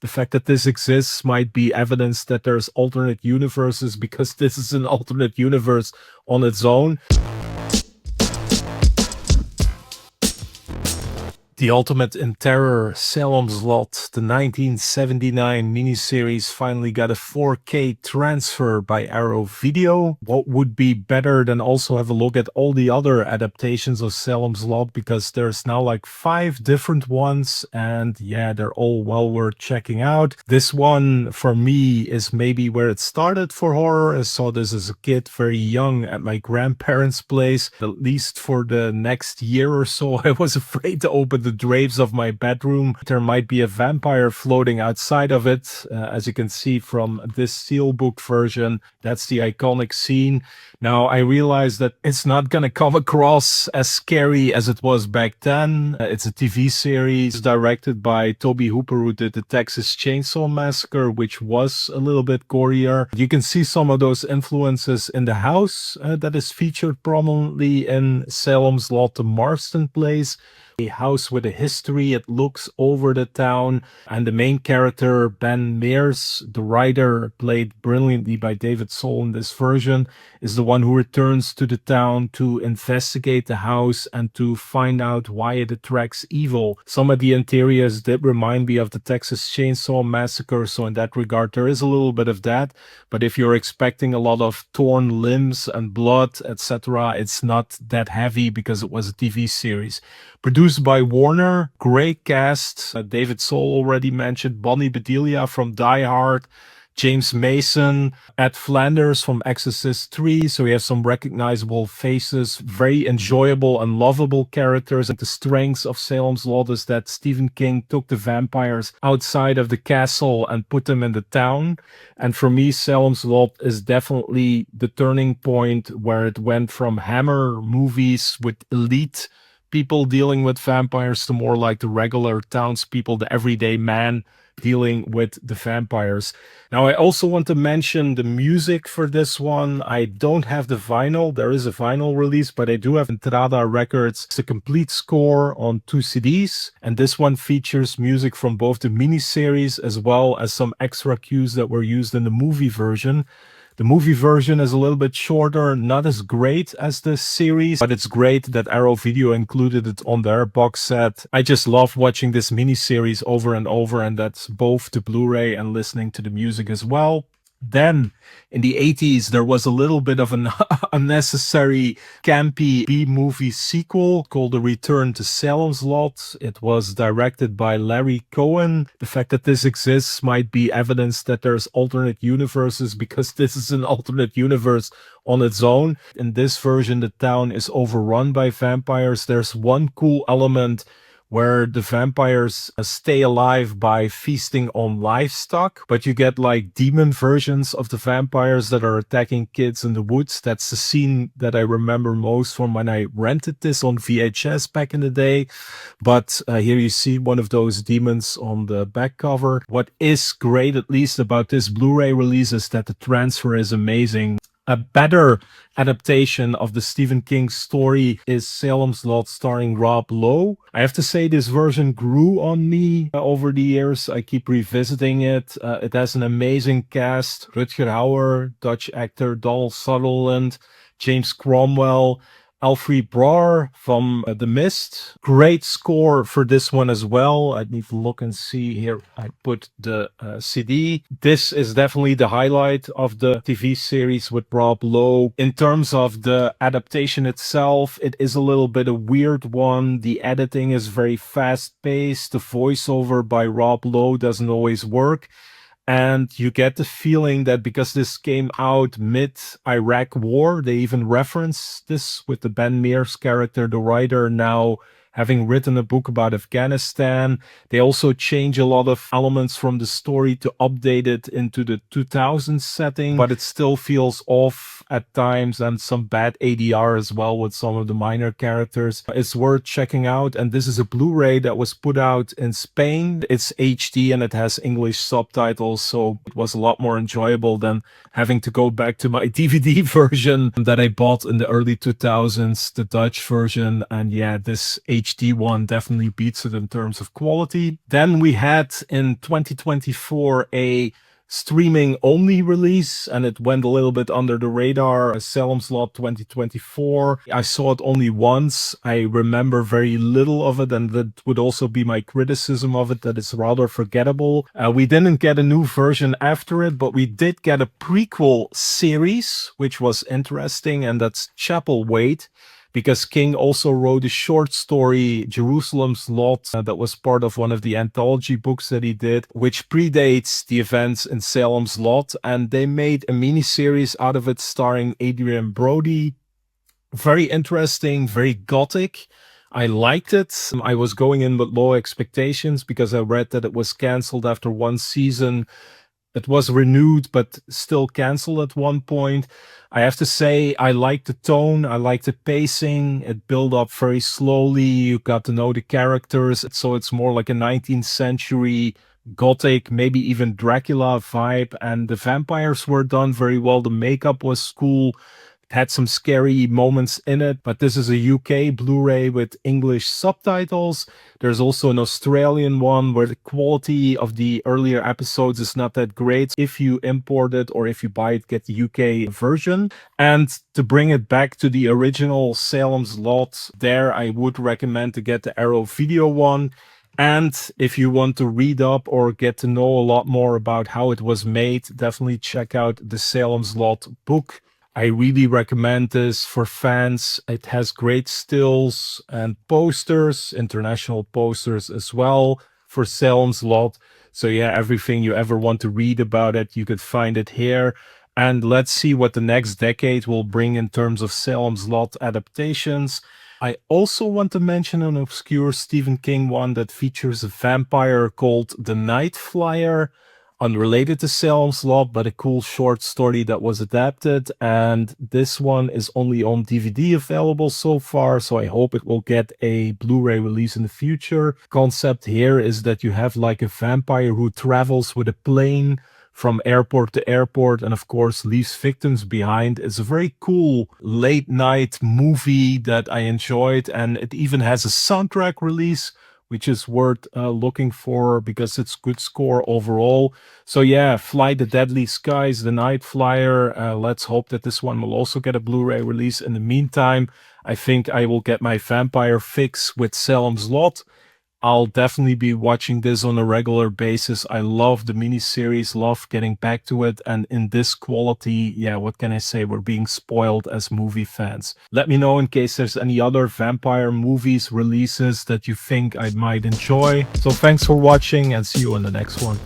The fact that this exists might be evidence that there's alternate universes, because this is an alternate universe on its own. The Ultimate in Terror, Salem's Lot, the 1979 miniseries finally got a 4K transfer by Arrow Video. What would be better than also have a look at all the other adaptations of Salem's Lot, because there's now like 5 different ones, and yeah, they're all well worth checking out. This one for me is maybe where it started for horror. I saw this as a kid, very young, at my grandparents' place. At least for the next year or so, I was afraid to open the drapes of my bedroom. There might be a vampire floating outside of it. As you can see from this steelbook version, that's the iconic scene. Now, I realize that it's not going to come across as scary as it was back then. It's a TV series directed by Tobe Hooper, who did the Texas Chainsaw Massacre, which was a little bit gorier. You can see some of those influences in the house that is featured prominently in Salem's Lot, the Marston place. A house with a history. It looks over the town, and the main character, Ben Mears, the writer, played brilliantly by David Soul in this version, is the one who returns to the town to investigate the house and to find out why it attracts evil. Some of the interiors did remind me of the Texas Chainsaw Massacre, so in that regard there is a little bit of that, but if you're expecting a lot of torn limbs and blood, etc., it's not that heavy because it was a TV series. Produced by Warner, great cast. David Soul already mentioned, Bonnie Bedelia from Die Hard, James Mason, Ed Flanders from Exorcist 3. So we have some recognizable faces, very enjoyable and lovable characters. And the strengths of Salem's Lot is that Stephen King took the vampires outside of the castle and put them in the town. And for me, Salem's Lot is definitely the turning point where it went from Hammer movies with elite people dealing with vampires to more like the regular townspeople, the everyday man dealing with the vampires. Now, I also want to mention the music for this one. I don't have the vinyl. There is a vinyl release, but I do have Entrada Records. It's a complete score on 2 CDs, and this one features music from both the miniseries as well as some extra cues that were used in the movie version. The movie version is a little bit shorter, not as great as the series, but it's great that Arrow Video included it on their box set. I just love watching this miniseries over and over, and that's both the Blu-ray and listening to the music as well. Then, in the 80s, there was a little bit of an unnecessary campy B-movie sequel called The Return to Salem's Lot. It was directed by Larry Cohen. The fact that this exists might be evidence that there's alternate universes, because this is an alternate universe on its own. In this version, the town is overrun by vampires. There's one cool element where the vampires stay alive by feasting on livestock, but you get like demon versions of the vampires that are attacking kids in the woods. That's the scene that I remember most from when I rented this on VHS back in the day. But here you see one of those demons on the back cover. What is great, at least about this Blu-ray release, is that the transfer is amazing. A better adaptation of the Stephen King story is Salem's Lot starring Rob Lowe. I have to say this version grew on me over the years. I keep revisiting it. It has an amazing cast. Rutger Hauer, Dutch actor Donald Sutherland, James Cromwell, Alfred Brar from The Mist. Great score for this one as well. I need to look and see here. I put the CD. This is definitely the highlight of the TV series with Rob Lowe. In terms of the adaptation itself, it is a little bit a weird one. The editing is very fast-paced. The voiceover by Rob Lowe doesn't always work. And you get the feeling that because this came out mid-Iraq war, they even reference this with the Ben Mears character, the writer, now having written a book about Afghanistan. They also change a lot of elements from the story to update it into the 2000s setting, but it still feels off at times, and some bad ADR as well with some of the minor characters. It's worth checking out, and this is a Blu-ray that was put out in Spain. It's HD and it has English subtitles, so it was a lot more enjoyable than having to go back to my DVD version that I bought in the early 2000s, the Dutch version. And yeah, this HD one definitely beats it in terms of quality. Then we had in 2024 a streaming only release, and it went a little bit under the radar. Salem's Lot 2024. I saw it only once. I remember very little of it, and that would also be my criticism of it, that it's rather forgettable. We didn't get a new version after it, but we did get a prequel series, which was interesting, and that's Chapelwaite, because King also wrote a short story, Jerusalem's Lot, that was part of one of the anthology books that he did, which predates the events in Salem's Lot. And they made a miniseries out of it starring Adrian Brody. Very interesting, very gothic. I liked it. I was going in with low expectations because I read that it was canceled after one season. It was renewed, but still canceled at one point. I have to say, I like the tone. I like the pacing. It built up very slowly. You got to know the characters. So it's more like a 19th century gothic, maybe even Dracula vibe. And the vampires were done very well. The makeup was cool. Had some scary moments in it, but this is a UK Blu-ray with English subtitles. There's also an Australian one where the quality of the earlier episodes is not that great. If you import it or if you buy it, get the UK version. And to bring it back to the original Salem's Lot, there I would recommend to get the Arrow Video one. And if you want to read up or get to know a lot more about how it was made, definitely check out the Salem's Lot book. I really recommend this for fans. It has great stills and posters, international posters as well for Salem's Lot. So yeah, everything you ever want to read about it, you could find it here. And let's see what the next decade will bring in terms of Salem's Lot adaptations. I also want to mention an obscure Stephen King one that features a vampire called The Night Flyer. Unrelated to Salem's Lot, but a cool short story that was adapted. And this one is only on DVD available so far, so I hope it will get a Blu-ray release in the future. Concept here is that you have like a vampire who travels with a plane from airport to airport and of course leaves victims behind. It's a very cool late night movie that I enjoyed, and it even has a soundtrack release, which is worth looking for because it's good score overall. So yeah, Fly the Deadly Skies, The Night Flyer. Let's hope that this one will also get a Blu-ray release. In the meantime, I think I will get my vampire fix with Salem's Lot. I'll definitely be watching this on a regular basis. I love the miniseries, love getting back to it. And in this quality, yeah, what can I say? We're being spoiled as movie fans. Let me know in case there's any other vampire movies releases that you think I might enjoy. So thanks for watching and see you in the next one.